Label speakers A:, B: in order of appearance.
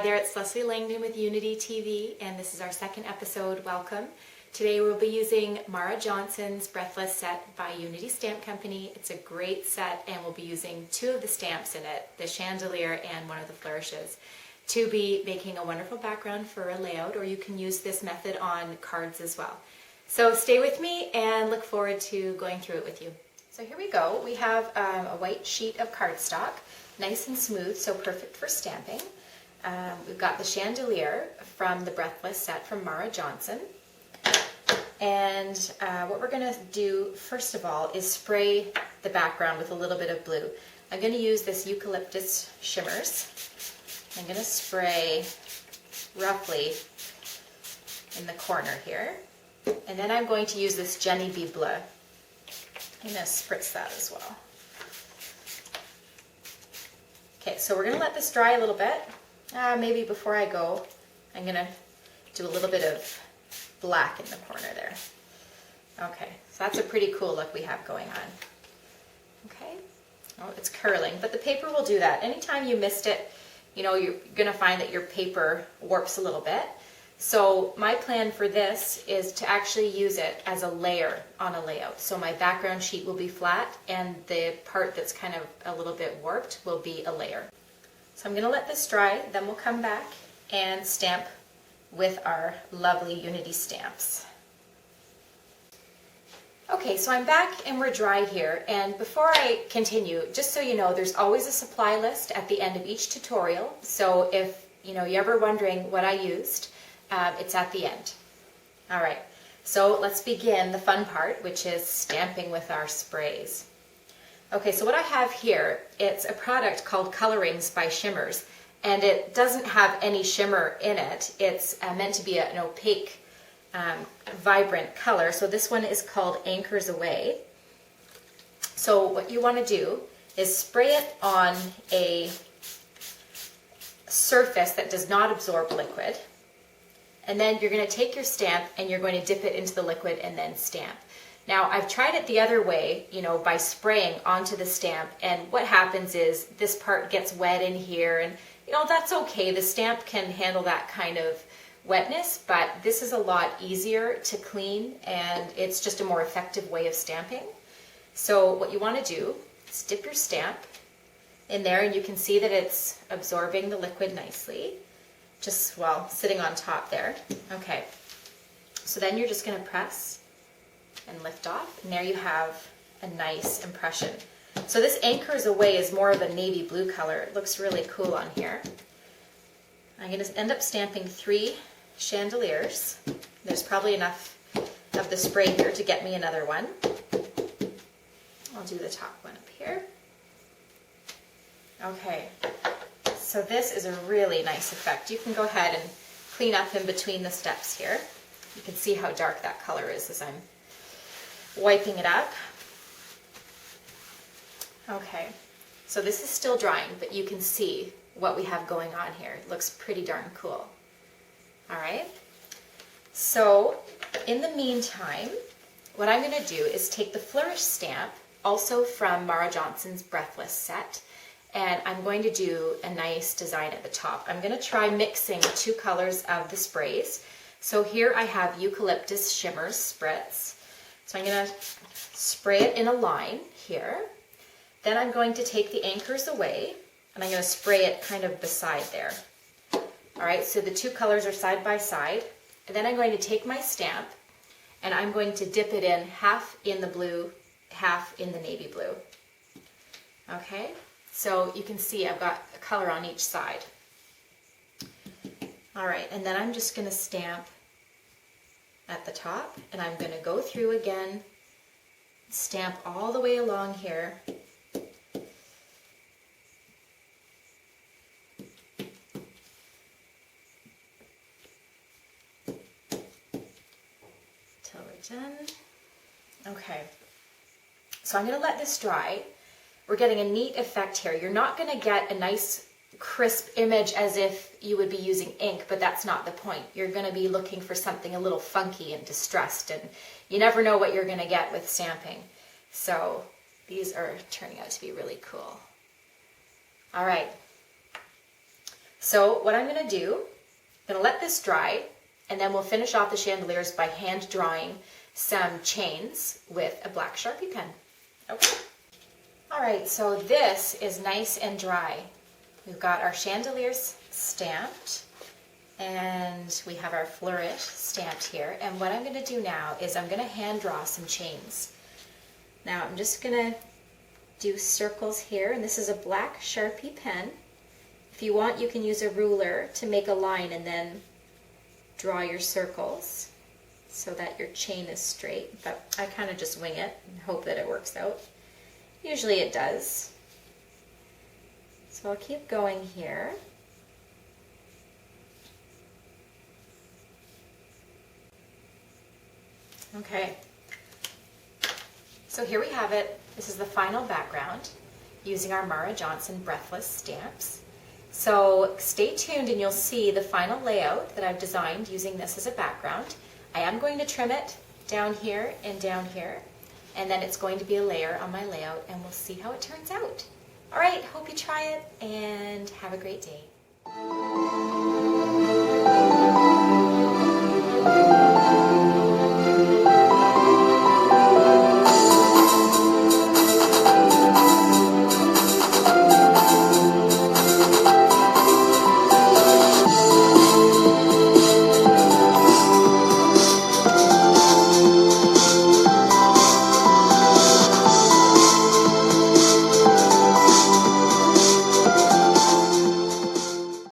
A: there, it's Leslie Langdon with UnityTV, and this is our second episode. Welcome. Today we'll be using Marah Johnson's Breathless set by Unity Stamp Company. It's a great set, and we'll be using two of the stamps in it, the chandelier and one of the flourishes, to be making a wonderful background for a layout, or you can use this method on cards as well. So stay with me and look forward to going through it with you. So here we go. We have a white sheet of cardstock, nice and smooth, so perfect for stamping. We've got the chandelier from the Breathless set from Marah Johnson. And what we're going to do first of all is spray the background with a little bit of blue. I'm going to use this eucalyptus shimmers. I'm going to spray roughly in the corner here. And then I'm going to use this Jenny Bee Bleu. I'm going to spritz that as well. Okay, so we're going to let this dry a little bit. Maybe before I go, I'm going to do a little bit of black in the corner there. Okay, so that's a pretty cool look we have going on. Okay, oh, it's curling, but the paper will do that. Anytime you missed it, you know, you're going to find that your paper warps a little bit. So my plan for this is to actually use it as a layer on a layout. So my background sheet will be flat, and the part that's kind of a little bit warped will be a layer. So I'm going to let this dry, then we'll come back and stamp with our lovely Unity stamps. Okay, so I'm back and we're dry here, and before I continue, just so you know, there's always a supply list at the end of each tutorial. So if you're ever wondering what I used, it's at the end. All right, so let's begin the fun part, which is stamping with our sprays. Okay, so what I have here, it's a product called Colorings by Shimmers, and it doesn't have any shimmer in it. It's meant to be an opaque, vibrant color. So this one is called Anchors Away. So what you want to do is spray it on a surface that does not absorb liquid. And then you're going to take your stamp and you're going to dip it into the liquid and then stamp. Now, I've tried it the other way, by spraying onto the stamp, and what happens is this part gets wet in here, and that's okay. The stamp can handle that kind of wetness, but this is a lot easier to clean, and it's just a more effective way of stamping. So what you want to do is dip your stamp in there, and you can see that it's absorbing the liquid nicely, just sitting on top there. Okay, so then you're just going to press and lift off, and there you have a nice impression. So this Anchors Away is more of a navy blue color. It looks really cool on here. I'm going to end up stamping 3 chandeliers. There's probably enough of the spray here to get me another one. I'll do the top one up here. Okay, so this is a really nice effect. You can go ahead and clean up in between the steps here. You can see how dark that color is as I'm wiping it up. Okay, so this is still drying, but you can see what we have going on here. It looks pretty darn cool. All right, so in the meantime, what I'm going to do is take the flourish stamp, also from Marah Johnson's Breathless set, and I'm going to do a nice design at the top. I'm going to try mixing 2 colors of the sprays. So here I have Eucalyptus Shimmers Spritz. So I'm going to spray it in a line here. Then I'm going to take the Anchors Away, and I'm going to spray it kind of beside there. All right, so the 2 colors are side by side. And then I'm going to take my stamp, and I'm going to dip it in half in the blue, half in the navy blue. Okay, so you can see I've got a color on each side. All right, and then I'm just going to stamp at the top, and I'm going to go through again, stamp all the way along here. Till we're done. Okay, so I'm going to let this dry. We're getting a neat effect here. You're not going to get a nice crisp image as if you would be using ink, but that's not the point. You're going to be looking for something a little funky and distressed, and you never know what you're going to get with stamping. So these are turning out to be really cool. All right, So what I'm going to do, I'm going to let this dry, and then we'll finish off the chandeliers by hand drawing some chains with a black Sharpie pen. Okay. All right, so this is nice and dry. We've got our chandeliers stamped, and we have our flourish stamped here. And what I'm going to do now is I'm going to hand draw some chains. Now I'm just going to do circles here, and this is a black Sharpie pen. If you want, you can use a ruler to make a line and then draw your circles so that your chain is straight, but I kind of just wing it and hope that it works out. Usually it does. So I'll keep going here. Okay, so here we have it. This is the final background using our Marah Johnson Breathless stamps. So stay tuned and you'll see the final layout that I've designed using this as a background. I am going to trim it down here, and then it's going to be a layer on my layout, and we'll see how it turns out. All right, hope you try it and have a great day.